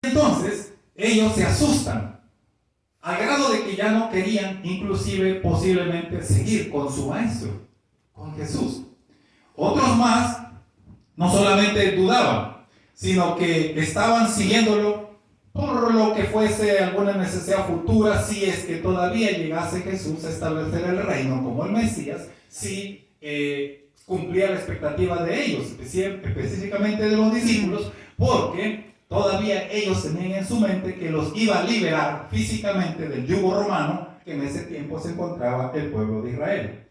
Entonces, ellos se asustan, al grado de que ya no querían, inclusive, posiblemente, seguir con su maestro, con Jesús. Otros más, no solamente dudaban, sino que estaban siguiéndolo por lo que fuese alguna necesidad futura, si es que todavía llegase Jesús a establecer el reino como el Mesías, si cumplía la expectativa de ellos, específicamente de los discípulos, porque todavía ellos tenían en su mente que los iba a liberar físicamente del yugo romano que en ese tiempo se encontraba el pueblo de Israel.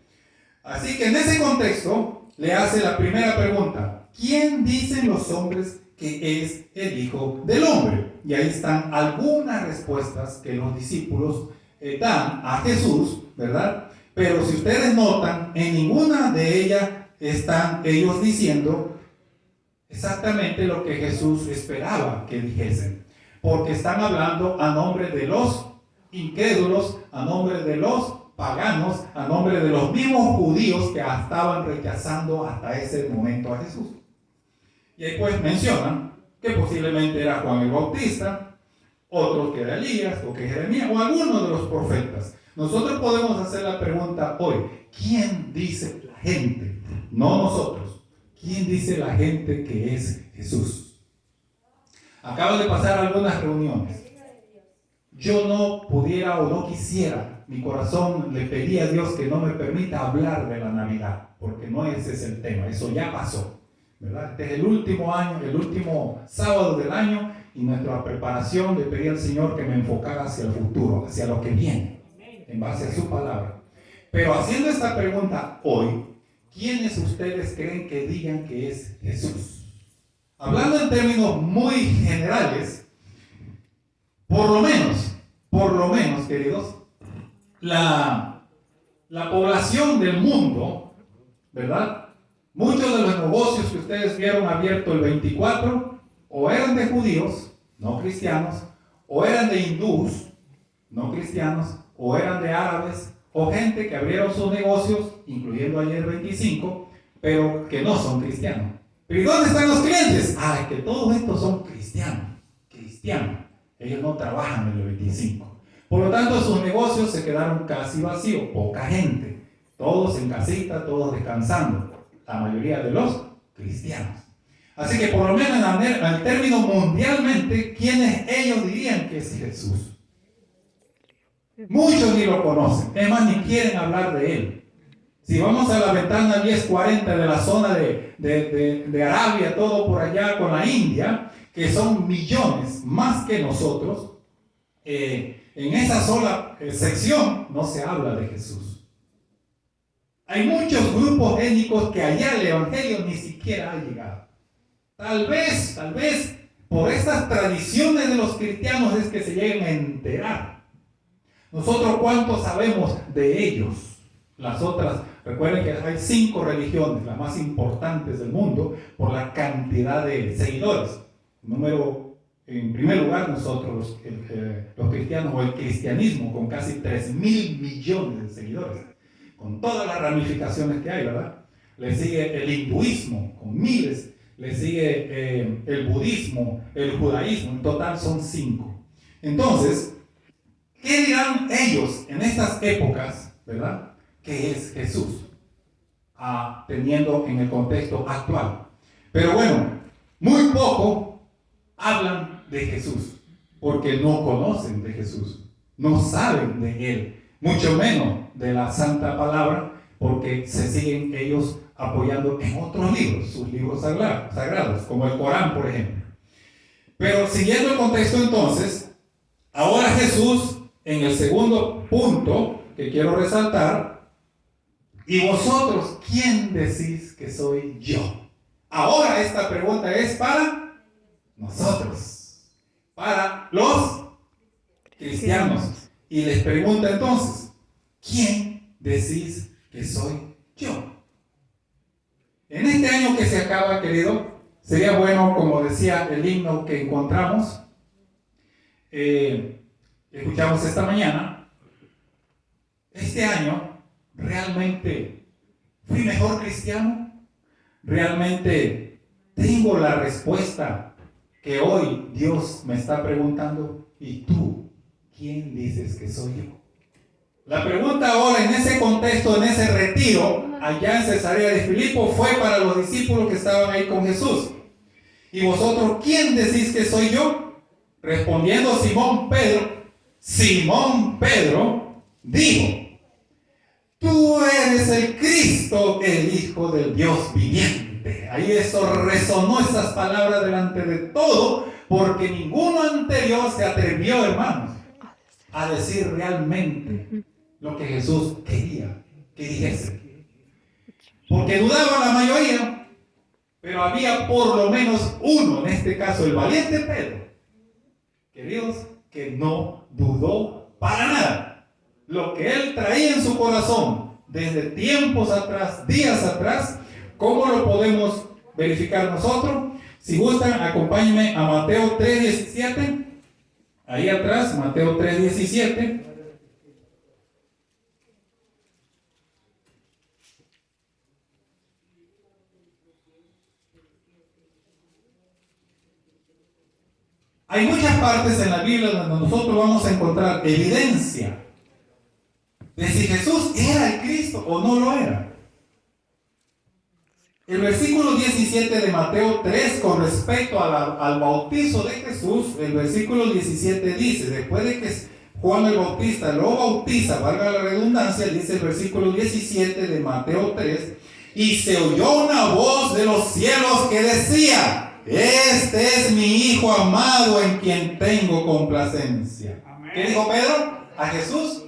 Así que en ese contexto le hace la primera pregunta: ¿quién dicen los hombres que es el Hijo del Hombre? Y ahí están algunas respuestas que los discípulos dan a Jesús, ¿verdad? Pero si ustedes notan, en ninguna de ellas están ellos diciendo exactamente lo que Jesús esperaba que dijesen, porque están hablando a nombre de los incrédulos, a nombre de los paganos, a nombre de los mismos judíos que estaban rechazando hasta ese momento a Jesús. Y ahí pues mencionan que posiblemente era Juan el Bautista, otros que era Elías, o que Jeremías, o alguno de los profetas. Nosotros podemos hacer la pregunta hoy: ¿quién dice la gente? No nosotros. ¿Quién dice la gente que es Jesús? Acabo de pasar algunas reuniones. Yo no pudiera o no quisiera, mi corazón le pedía a Dios que no me permita hablar de la Navidad, porque no ese es el tema, eso ya pasó, ¿verdad? Este es el último año, el último sábado del año, y nuestra preparación le pedí al Señor que me enfocara hacia el futuro, hacia lo que viene, en base a su palabra. Pero haciendo esta pregunta hoy, ¿quiénes ustedes creen que digan que es Jesús? Hablando en términos muy generales, por lo menos, queridos, la población del mundo, ¿verdad? Muchos de los negocios que ustedes vieron abiertos el 24, o eran de judíos, no cristianos, o eran de hindús, no cristianos, o eran de árabes, o gente que abrieron sus negocios, incluyendo ayer 25, pero que no son cristianos. ¿Pero y dónde están los clientes? Ah, que todos estos son cristianos. Ellos no trabajan en el 25. Por lo tanto, sus negocios se quedaron casi vacíos, poca gente. Todos en casita, todos descansando. La mayoría de los cristianos. Así que por lo menos en el término mundialmente, ¿quiénes ellos dirían que es Jesús? Muchos ni lo conocen, es más, ni quieren hablar de él. Si vamos a la ventana 1040 de la zona de Arabia, todo por allá con la India, que son millones más que nosotros, en esa sola sección no se habla de Jesús. Hay muchos grupos étnicos que allá el evangelio ni siquiera ha llegado. Tal vez, por estas tradiciones de los cristianos es que se lleguen a enterar. Nosotros, ¿cuánto sabemos de ellos? Las otras, recuerden que hay 5 religiones, las más importantes del mundo, por la cantidad de seguidores. En primer lugar, nosotros, los cristianos, o el cristianismo, con casi 3.000 millones de seguidores, con todas las ramificaciones que hay, ¿verdad? Le sigue el hinduismo, con miles. Le sigue el budismo, el judaísmo. En total son 5. Entonces, ¿qué dirán ellos en estas épocas, verdad? ¿Qué es Jesús? Teniendo en el contexto actual. Pero bueno, muy poco hablan de Jesús, porque no conocen de Jesús, no saben de Él, mucho menos de la Santa Palabra, porque se siguen ellos apoyando en otros libros, sus libros sagrados, como el Corán, por ejemplo. Pero siguiendo el contexto entonces, ahora Jesús, en el segundo punto que quiero resaltar: ¿y vosotros quién decís que soy yo? Ahora esta pregunta es para nosotros, para los cristianos. Y les pregunta entonces: ¿quién decís que soy yo? En este año que se acaba, querido, sería bueno, como decía el himno que encontramos, escuchamos esta mañana, este año realmente fui mejor cristiano, realmente tengo la respuesta que hoy Dios me está preguntando, ¿y tú quién dices que soy yo? La pregunta ahora en ese contexto, en ese retiro, allá en Cesarea de Filipo, fue para los discípulos que estaban ahí con Jesús. ¿Y vosotros quién decís que soy yo? Respondiendo Simón Pedro dijo, tú eres el Cristo, el Hijo del Dios viviente. Ahí eso resonó esas palabras delante de todo, porque ninguno anterior se atrevió, hermanos, a decir realmente lo que Jesús quería que dijese. Porque dudaba la mayoría, pero había por lo menos uno, en este caso el valiente Pedro, queridos, que no dudó para nada. Lo que él traía en su corazón desde tiempos atrás, días atrás, ¿cómo lo podemos verificar nosotros? Si gustan, acompáñenme a Mateo 3:17. Ahí atrás, Mateo 3:17. Hay muchas partes en la Biblia donde nosotros vamos a encontrar evidencia de si Jesús era el Cristo o no lo era. El versículo 17 de Mateo 3, con respecto al bautizo de Jesús, el versículo 17 dice, después de que Juan el Bautista lo bautiza, valga la redundancia, dice el versículo 17 de Mateo 3, y se oyó una voz de los cielos que decía, este es mi Hijo amado en quien tengo complacencia. Amén. ¿Qué dijo Pedro a Jesús?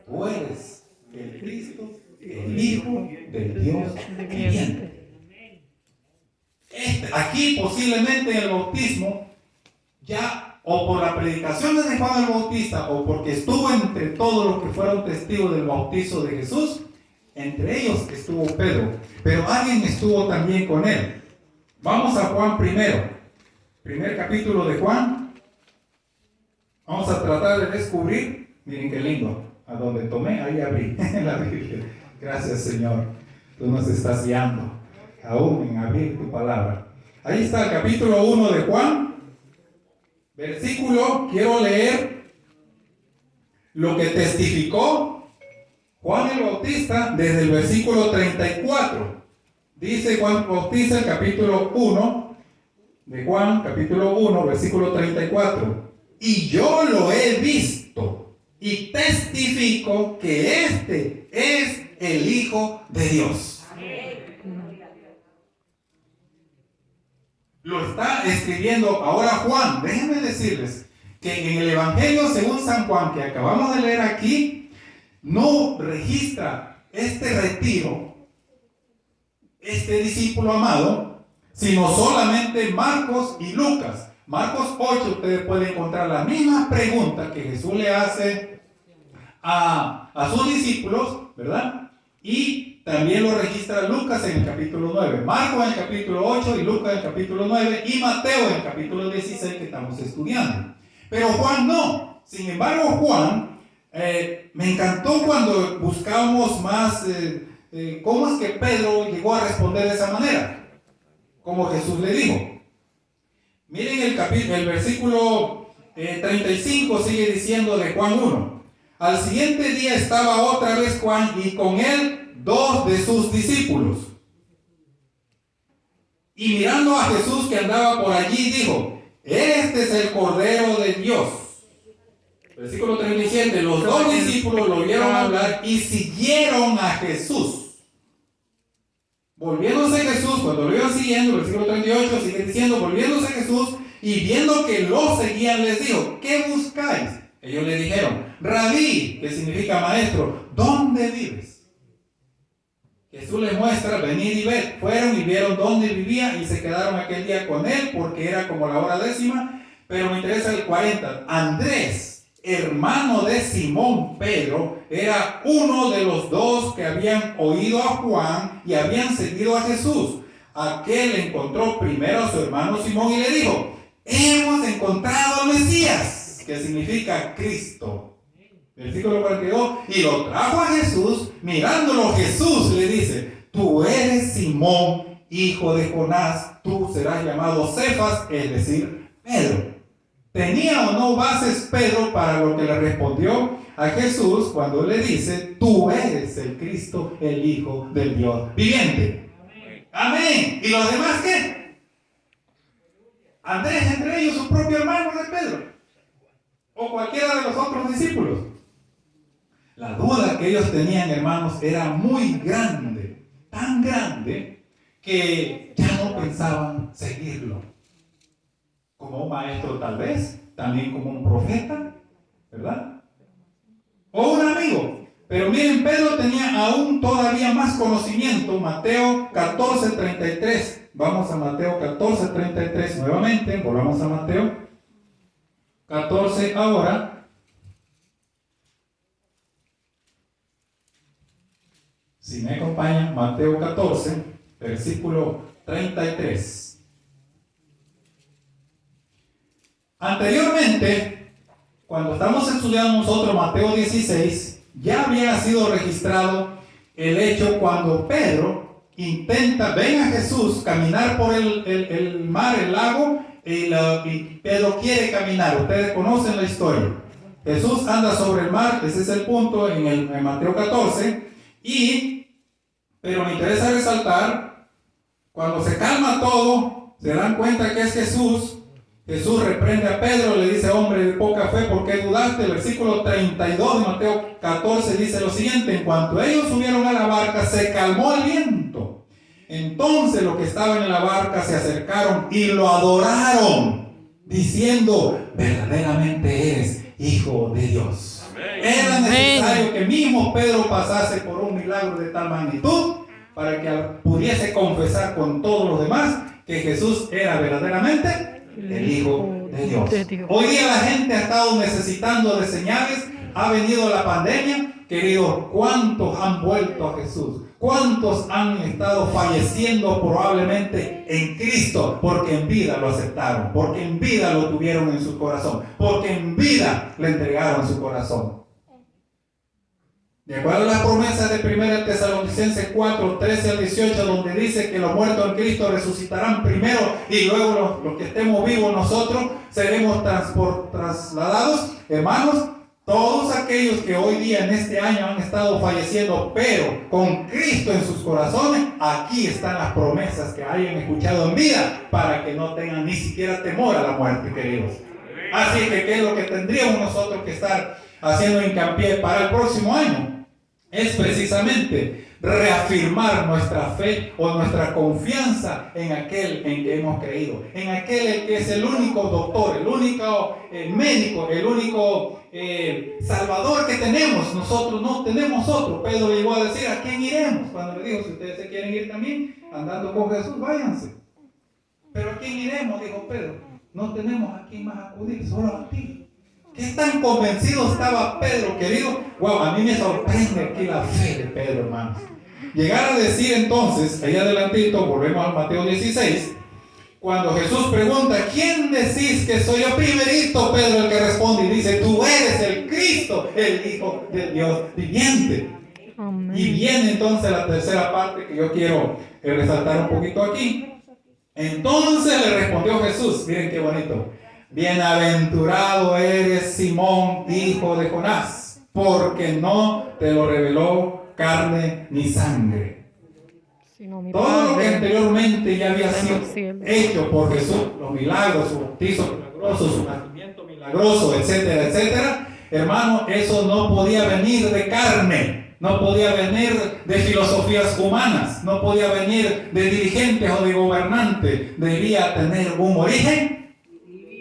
Tú eres el Cristo, el Hijo del Dios viviente. Aquí posiblemente en el bautismo, ya o por la predicación de Juan el Bautista o porque estuvo entre todos los que fueron testigos del bautizo de Jesús, entre ellos estuvo Pedro, pero alguien estuvo también con él. Vamos a Juan primero, primer capítulo de Juan. Vamos a tratar de descubrir, miren qué lindo, a donde tomé, ahí abrí la Biblia. Gracias, Señor, tú nos estás guiando aún en abrir tu palabra. Ahí está el capítulo 1 de Juan, versículo, quiero leer lo que testificó Juan el Bautista desde el versículo 34. Dice Juan Bautista, el capítulo 1 de Juan, capítulo 1, versículo 34. Y yo lo he visto y testifico que este es el Hijo de Dios. Lo está escribiendo ahora Juan. Déjenme decirles que en el Evangelio según San Juan, que acabamos de leer aquí, no registra este retiro, este discípulo amado, sino solamente Marcos y Lucas. Marcos 8, ustedes pueden encontrar la misma pregunta que Jesús le hace a sus discípulos, ¿verdad? Y también lo registra Lucas en el capítulo 9, Marcos en el capítulo 8 y Lucas en el capítulo 9 y Mateo en el capítulo 16 que estamos estudiando. Pero Juan no. Sin embargo, Juan, me encantó cuando buscábamos más cómo es que Pedro llegó a responder de esa manera, como Jesús le dijo. Miren el versículo 35 sigue diciendo de Juan 1. Al siguiente día estaba otra vez Juan y con él 2 de sus discípulos. Y mirando a Jesús que andaba por allí, dijo, este es el Cordero de Dios. Versículo 37, los 2 discípulos lo oyeron hablar y siguieron a Jesús. Volviéndose Jesús, cuando lo iban siguiendo, versículo 38 sigue diciendo, volviéndose Jesús y viendo que lo seguían, les dijo, ¿qué buscáis? Ellos le dijeron, Rabí, que significa maestro, ¿dónde vives? Jesús les muestra, venid y ved. Fueron y vieron dónde vivía y se quedaron aquel día con él porque era como la hora 10ª, pero me interesa el 40. Andrés, hermano de Simón Pedro, era uno de los 2 que habían oído a Juan y habían seguido a Jesús. Aquel encontró primero a su hermano Simón y le dijo, hemos encontrado al Mesías, que significa Cristo. Versículo 42, y lo trajo a Jesús, mirándolo Jesús le dice, tú eres Simón, hijo de Jonás, tú serás llamado Cefas, es decir, Pedro. ¿Tenía o no bases Pedro para lo que le respondió a Jesús cuando le dice, tú eres el Cristo, el Hijo del Dios viviente? Amén. ¿Y los demás qué? Andrés, entre ellos, su propio hermano de Pedro, o cualquiera de los otros discípulos. La duda que ellos tenían, hermanos, era muy grande, tan grande, que ya no pensaban seguirlo. Como un maestro tal vez, también como un profeta, ¿verdad? O un amigo. Pero miren, Pedro tenía aún todavía más conocimiento. Mateo 14:33. Vamos a Mateo 14:33 nuevamente. Volvamos a Mateo 14 ahora. Si me acompañan, Mateo 14, versículo 33. Anteriormente, cuando estamos estudiando nosotros Mateo 16, ya había sido registrado el hecho cuando Pedro ven a Jesús caminar por el mar, el lago, y Pedro quiere caminar. Ustedes conocen la historia. Jesús anda sobre el mar, ese es el punto en Mateo 14, pero me interesa resaltar, cuando se calma todo, se dan cuenta que es Jesús. Jesús reprende a Pedro, le dice, hombre de poca fe, ¿por qué dudaste? El versículo 32 de Mateo 14 dice lo siguiente: en cuanto ellos subieron a la barca, se calmó el viento. Entonces los que estaban en la barca se acercaron y lo adoraron, diciendo, verdaderamente eres Hijo de Dios. Era necesario que mismo Pedro pasase por un milagro de tal magnitud para que pudiese confesar con todos los demás que Jesús era verdaderamente el Hijo de Dios. Hoy día la gente ha estado necesitando de señales. Ha venido la pandemia. Queridos, ¿cuántos han vuelto a Jesús? ¿Cuántos han estado falleciendo probablemente en Cristo? Porque en vida lo aceptaron, porque en vida lo tuvieron en su corazón, porque en vida le entregaron su corazón. De acuerdo a las promesas de 1 Tesalonicenses 4, 13 al 18, donde dice que los muertos en Cristo resucitarán primero y luego los que estemos vivos nosotros seremos trasladados. Hermanos, todos aquellos que hoy día en este año han estado falleciendo, pero con Cristo en sus corazones, aquí están las promesas que hayan escuchado en vida para que no tengan ni siquiera temor a la muerte, queridos. Así que, ¿qué es lo que tendríamos nosotros que estar haciendo hincapié para el próximo año? Es precisamente reafirmar nuestra fe o nuestra confianza en aquel en que hemos creído, en aquel que es el único doctor, el único médico, el único salvador que tenemos. Nosotros no tenemos otro. Pedro le llegó a decir, ¿a quién iremos? Cuando le dijo, si ustedes se quieren ir también andando con Jesús, váyanse. ¿Pero a quién iremos? Dijo Pedro. No tenemos a quién más acudir, solo a ti. ¿Qué tan convencido estaba Pedro, querido? Wow, a mí me sorprende aquí la fe de Pedro, hermanos. Llegar a decir entonces, ahí adelantito, volvemos al Mateo 16, cuando Jesús pregunta, ¿quién decís que soy yo? Primerito Pedro el que responde y dice, tú eres el Cristo, el Hijo del Dios viviente. Amén. Y viene entonces la tercera parte que yo quiero resaltar un poquito aquí. Entonces le respondió Jesús, miren qué bonito. Bienaventurado eres Simón, hijo de Jonás, porque no te lo reveló carne ni sangre. Todo lo que anteriormente ya había sido hecho por Jesús, los milagros, su bautizo milagroso, su nacimiento milagroso, etcétera, etcétera, hermano, eso no podía venir de carne, no podía venir de filosofías humanas, no podía venir de dirigentes o de gobernantes, debía tener un origen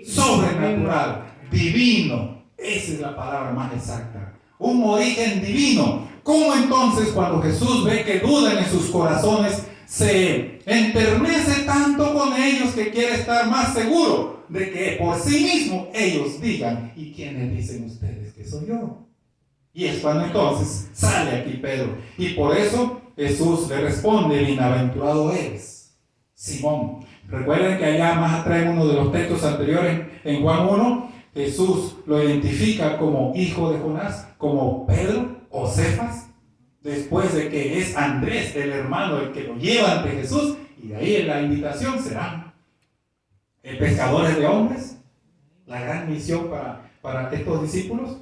sobrenatural, divino. Esa es la palabra más exacta. Un origen divino. ¿Cómo entonces cuando Jesús ve que dudan en sus corazones, se enternece tanto con ellos que quiere estar más seguro de que por sí mismo ellos digan, ¿y quiénes dicen ustedes que soy yo? Y es cuando entonces sale aquí Pedro. Y por eso Jesús le responde, bienaventurado eres, Simón. Recuerden que allá más atrás en uno de los textos anteriores, en Juan 1, Jesús lo identifica como hijo de Jonás, como Pedro o Cefas, después de que es Andrés, el hermano, el que lo lleva ante Jesús, Y de ahí la invitación serán pescadores de hombres, la gran misión para estos discípulos.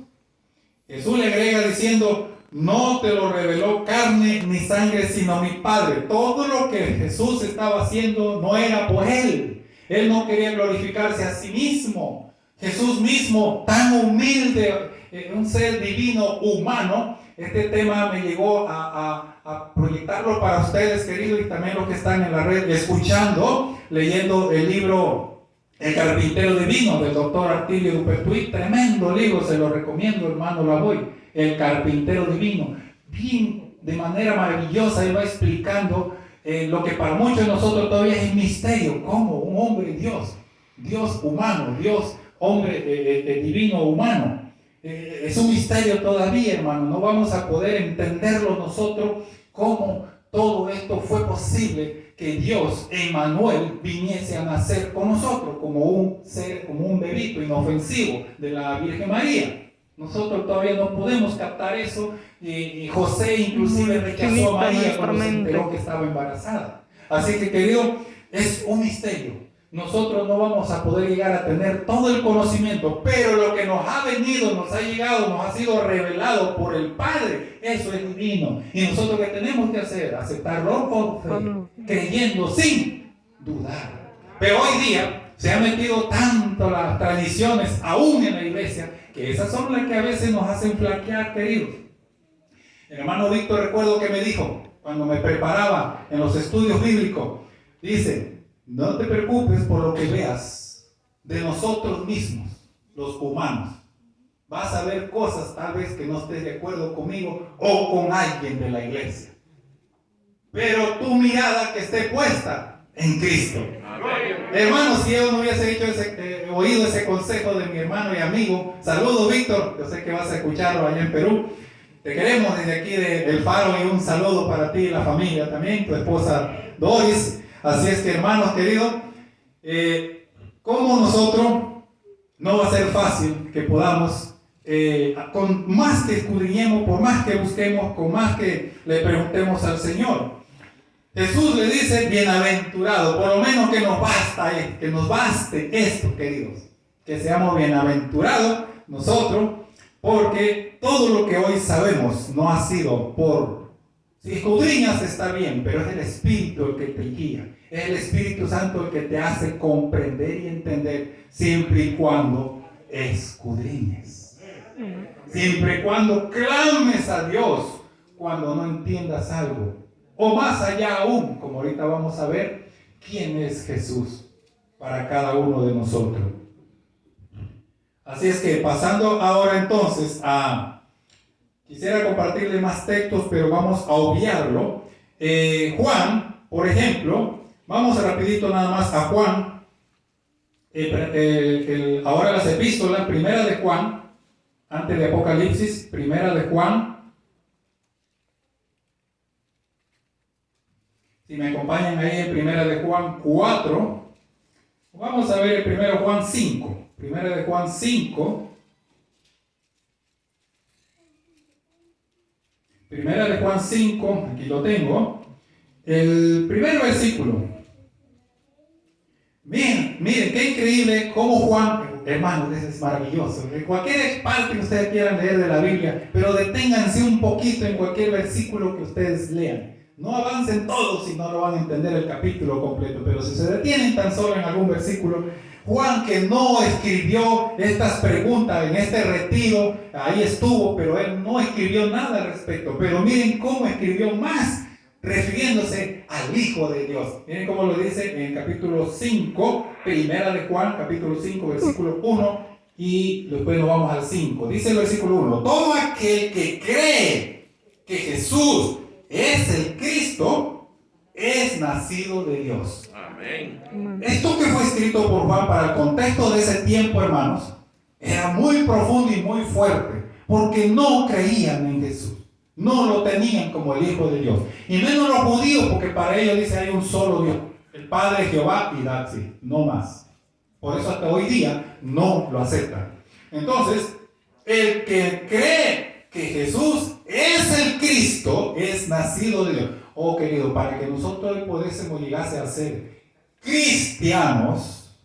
Jesús le agrega diciendo, no te lo reveló carne ni sangre, sino mi Padre. Todo lo que Jesús estaba haciendo no era por él. Él no quería glorificarse a sí mismo. Jesús mismo, tan humilde, un ser divino, humano. Este tema me llegó a proyectarlo para ustedes, queridos, y también los que están en la red escuchando, leyendo el libro El Carpintero Divino del doctor Artilio Dupertuy. Tremendo libro, se lo recomiendo, hermano Lavoy. El Carpintero Divino. Bien, de manera maravillosa, él va explicando lo que para muchos de nosotros todavía es misterio. ¿Cómo? Un hombre Dios, Dios humano, Dios hombre divino humano. Es un misterio todavía, hermano. No vamos a poder entenderlo nosotros cómo todo esto fue posible, que Dios, Emmanuel, viniese a nacer con nosotros como un ser, como un bebito inofensivo de la Virgen María. Nosotros todavía no podemos captar eso. Y José inclusive rechazó a María cuando se enteró que estaba embarazada. Así que, querido, es un misterio. Nosotros no vamos a poder llegar a tener todo el conocimiento, pero lo que nos ha venido, nos ha llegado, nos ha sido revelado por el Padre, eso es divino. Y nosotros, ¿qué tenemos que hacer? Aceptarlo por fe, creyendo sin dudar. Pero hoy día se han metido tanto las tradiciones aún en la iglesia, que esas son las que a veces nos hacen flaquear, queridos. El hermano Víctor, recuerdo que me dijo cuando me preparaba en los estudios bíblicos, dice, no te preocupes por lo que veas de nosotros mismos, los humanos. Vas a ver cosas tal vez que no estés de acuerdo conmigo o con alguien de la iglesia. Pero tu mirada que esté puesta en Cristo. Hermano, si yo no hubiese oído ese consejo de mi hermano y amigo, saludo Víctor, yo sé que vas a escucharlo allá en Perú. Te queremos desde aquí del Faro y un saludo para ti y la familia también, tu esposa Doris. Así es que, hermanos queridos, como nosotros, no va a ser fácil que podamos, con más que escudriñemos, por más que busquemos, con más que le preguntemos al Señor. Jesús le dice, bienaventurado, por lo menos que nos baste esto, queridos, que seamos bienaventurados nosotros, porque todo lo que hoy sabemos no ha sido por... Si escudriñas está bien, pero es el Espíritu el que te guía. Es el Espíritu Santo el que te hace comprender y entender, siempre y cuando escudriñes. Siempre y cuando clames a Dios cuando no entiendas algo. O más allá aún, como ahorita vamos a ver, quién es Jesús para cada uno de nosotros. Así es que pasando ahora entonces quisiera compartirle más textos, pero vamos a obviarlo. Juan, por ejemplo, vamos rapidito nada más a Juan. Ahora las epístolas, primera de Juan, antes de Apocalipsis, primera de Juan. Si me acompañan ahí en primera de Juan 4, vamos a ver el primero Juan 5. Primera de Juan 5. Primera de Juan 5, aquí lo tengo. El primer versículo. Miren, qué increíble cómo Juan, hermanos, es maravilloso. En cualquier parte que ustedes quieran leer de la Biblia, pero deténganse un poquito en cualquier versículo que ustedes lean. No avancen todos si no lo van a entender el capítulo completo, pero si se detienen tan solo en algún versículo, Juan, que no escribió estas preguntas en este retiro, ahí estuvo, pero él no escribió nada al respecto. Pero miren cómo escribió más, refiriéndose al Hijo de Dios. Miren cómo lo dice en el capítulo 5, primera de Juan, capítulo 5, versículo 1, y después nos vamos al 5. Dice el versículo 1, todo aquel que cree que Jesús es el Cristo, es nacido de Dios. Amén. Esto que fue escrito por Juan para el contexto de ese tiempo, hermanos, era muy profundo y muy fuerte, porque no creían en Jesús, no lo tenían como el Hijo de Dios, y menos los judíos, porque para ellos dice hay un solo Dios, el Padre Jehová y Daxi, no más. Por eso hasta hoy día no lo aceptan. Entonces, el que cree que Jesús es el Cristo, es nacido de Dios. Oh querido, para que nosotros pudiésemos llegar a ser cristianos,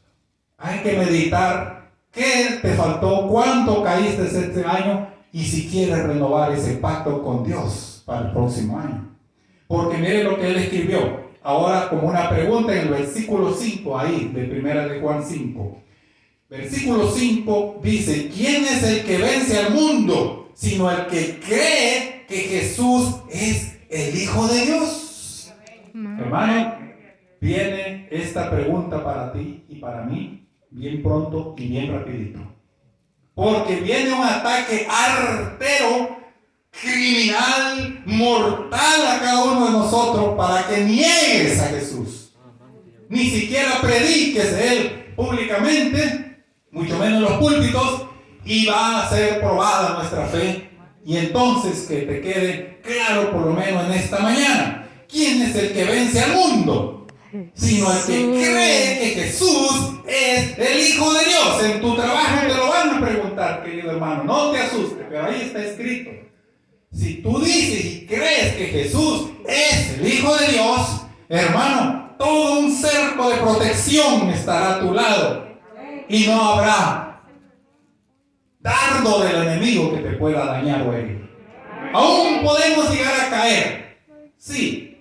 hay que meditar qué te faltó, cuánto caíste este año y si quieres renovar ese pacto con Dios para el próximo año. Porque mire lo que él escribió. Ahora como una pregunta en el versículo 5 ahí, de primera de Juan 5. Versículo 5 dice, ¿quién es el que vence al mundo? Sino el que cree que Jesús es el Hijo de Dios. Hermano, viene esta pregunta para ti y para mí, bien pronto y bien rapidito. Porque viene un ataque artero, criminal, mortal a cada uno de nosotros para que niegues a Jesús. Ni siquiera prediques de Él públicamente, mucho menos en los púlpitos, y va a ser probada nuestra fe. Y entonces que te quede claro por lo menos en esta mañana, ¿quién es el que vence al mundo? Sino el que cree que Jesús es el Hijo de Dios. En tu trabajo te lo van a preguntar, querido hermano, no te asustes, pero ahí está escrito. Si tú dices y crees que Jesús es el Hijo de Dios, hermano, todo un cerco de protección estará a tu lado y no habrá dardo del enemigo que te pueda dañar o herir. Aún podemos llegar a caer, sí,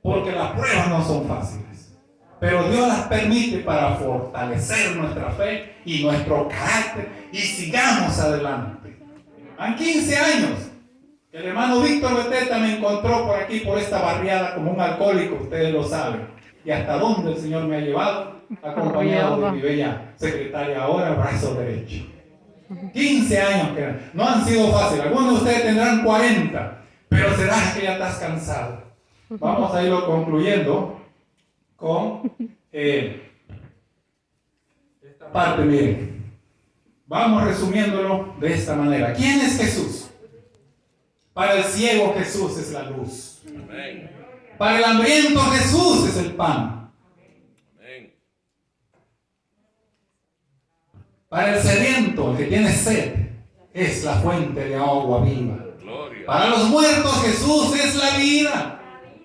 porque las pruebas no son fáciles, pero Dios las permite para fortalecer nuestra fe y nuestro carácter y sigamos adelante. Han 15 años que el hermano Víctor Beteta me encontró por aquí, por esta barriada, como un alcohólico, ustedes lo saben, y hasta dónde el Señor me ha llevado, acompañado de mi bella secretaria ahora, brazo derecho. 15 años que no han sido fáciles. Algunos de ustedes tendrán 40, pero será que ya estás cansado. Vamos a irlo concluyendo con esta parte. Miren, vamos resumiéndolo de esta manera. ¿Quién es Jesús? Para el ciego Jesús es la luz. Amén. Para el hambriento Jesús es el pan. Amén. Para el sediento, el que tiene sed, es la fuente de agua viva. Gloria. Para los muertos Jesús es la vida.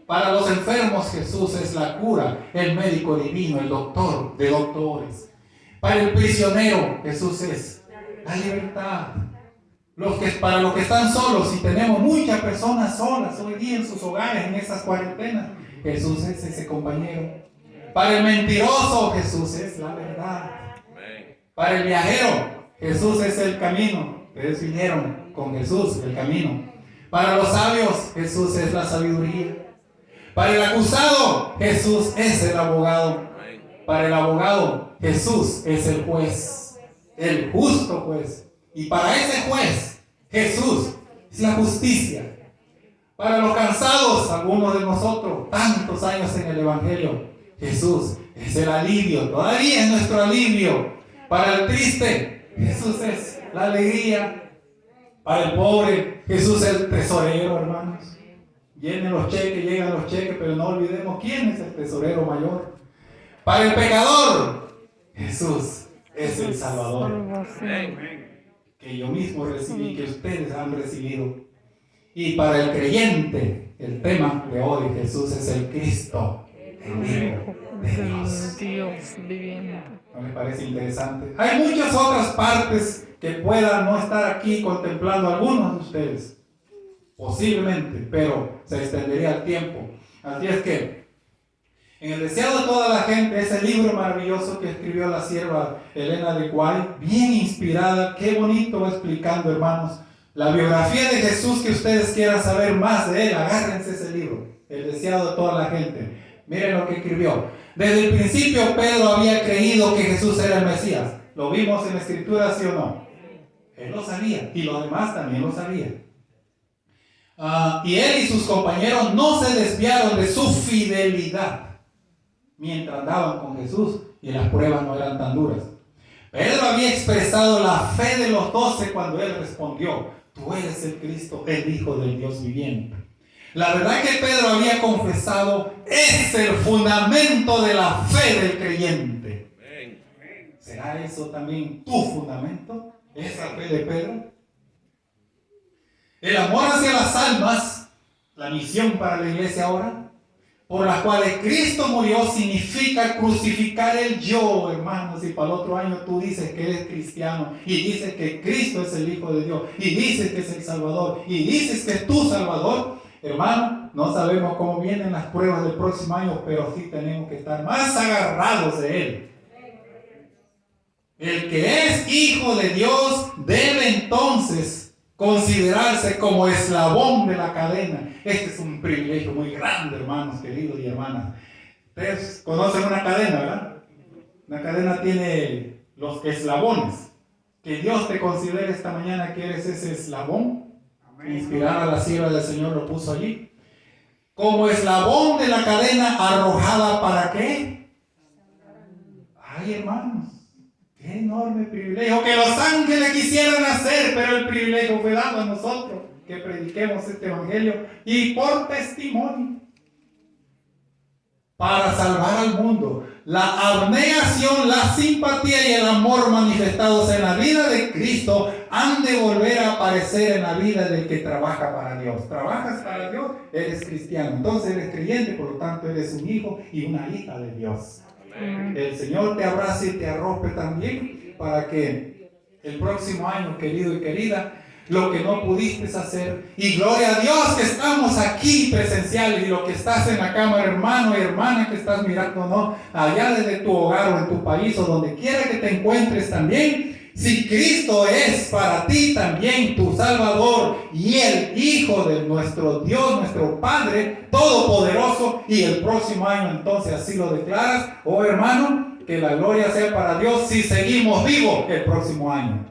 Para los enfermos Jesús es la cura, el médico divino, el doctor de doctores. Para el prisionero Jesús es la libertad. Para los que están solos, y tenemos muchas personas solas hoy día en sus hogares, en esas cuarentenas, Jesús es ese compañero. Para el mentiroso, Jesús es la verdad. Para el viajero, Jesús es el camino. Ustedes vinieron con Jesús, el camino. Para los sabios, Jesús es la sabiduría. Para el acusado, Jesús es el abogado. Para el abogado, Jesús es el juez, el justo juez. Y para ese juez, Jesús es la justicia. Para los cansados, algunos de nosotros, tantos años en el Evangelio, Jesús es el alivio, todavía es nuestro alivio. Para el triste, Jesús es la alegría. Para el pobre, Jesús es el tesorero, hermanos. Vienen los cheques, llegan los cheques, pero no olvidemos quién es el tesorero mayor. Para el pecador, Jesús es el Salvador. Amén. Que yo mismo recibí, que ustedes han recibido. Y para el creyente, el tema de hoy, Jesús es el Cristo, el Hijo de Dios viviente. ¿No les parece interesante? Hay muchas otras partes que puedan no estar aquí contemplando algunos de ustedes, posiblemente, pero se extendería el tiempo. Así es que, en el deseado de toda la gente, ese libro maravilloso que escribió la sierva Elena de White, bien inspirada, qué bonito va explicando, hermanos, la biografía de Jesús. Que ustedes quieran saber más de él, agárrense ese libro, el deseado de toda la gente. Miren lo que escribió. Desde el principio Pedro había creído que Jesús era el Mesías. ¿Lo vimos en la Escritura, sí o no? Él lo sabía, y los demás también lo sabían. Y él y sus compañeros no se desviaron de su fidelidad mientras andaban con Jesús y las pruebas no eran tan duras. Pedro había expresado la fe de los 12 cuando él respondió: tú eres el Cristo, el Hijo del Dios viviente. La verdad que Pedro había confesado es el fundamento de la fe del creyente. ¿Será eso también tu fundamento? ¿Esa fe de Pedro? El amor hacia las almas, la misión para la iglesia ahora, por las cuales Cristo murió significa crucificar el yo, hermanos. Y para el otro año tú dices que eres cristiano y dices que Cristo es el Hijo de Dios y dices que es el Salvador y dices que es tu Salvador, hermano, no sabemos cómo vienen las pruebas del próximo año, pero sí tenemos que estar más agarrados de Él. El que es hijo de Dios debe entonces considerarse como eslabón de la cadena. Este es un privilegio muy grande, hermanos, queridos y hermanas. Ustedes conocen una cadena, ¿verdad? Una cadena tiene los eslabones. Que Dios te considere esta mañana que eres ese eslabón. Inspirada la sierva del Señor lo puso allí. Como eslabón de la cadena arrojada, ¿para qué? Ay, hermanos, qué enorme privilegio que los ángeles quisieran hacer, pero el privilegio fue dado a nosotros, que prediquemos este evangelio y por testimonio para salvar al mundo. La abnegación, la simpatía y el amor manifestados en la vida de Cristo han de volver a aparecer en la vida del que trabaja para Dios. ¿Trabajas para Dios? Eres cristiano. Entonces eres creyente, por lo tanto eres un hijo y una hija de Dios. Amén. El Señor te abrace y te arrope también para que el próximo año, querido y querida, lo que no pudiste hacer, y gloria a Dios que estamos aquí presenciales, y lo que estás en la cámara, hermano y hermana que estás mirando, ¿no? Allá desde tu hogar o en tu país o donde quiera que te encuentres también, si Cristo es para ti también tu Salvador y el Hijo de nuestro Dios, nuestro Padre Todopoderoso, y el próximo año entonces así lo declaras, oh hermano, que la gloria sea para Dios si seguimos vivos el próximo año.